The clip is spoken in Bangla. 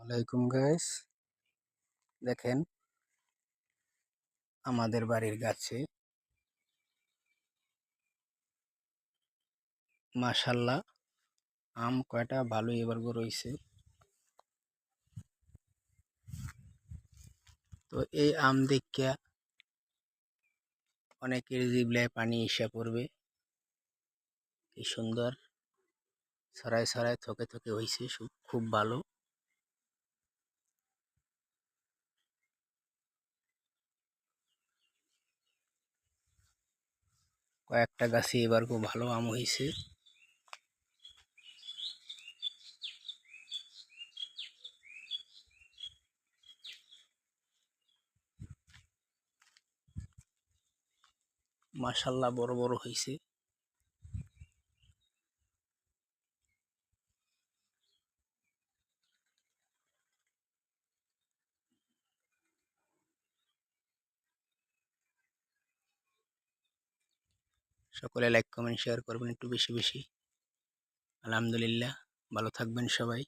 ওয়ালাইকুম গাইস, দেখেন আমাদের বাড়ির গাছে মাশাল্লাহ আম কয়টা ভালোই এবার রয়েছে। তো এই আম দেখিয়া অনেকের জিভলায় পানি এসে পড়বে। কি সুন্দর ছড়ায় ছড়ায় থকে থকে হয়েছে, খুব ভালো। কয়েকটা গাছে এবার খুব ভালো আম হয়েছে। মাশাল্লাহ বড় বড় হয়েছে। সকলে লাইক কমেন্ট শেয়ার করবেন একটু বেশি বেশি। আলহামদুলিল্লাহ, ভালো থাকবেন সবাই।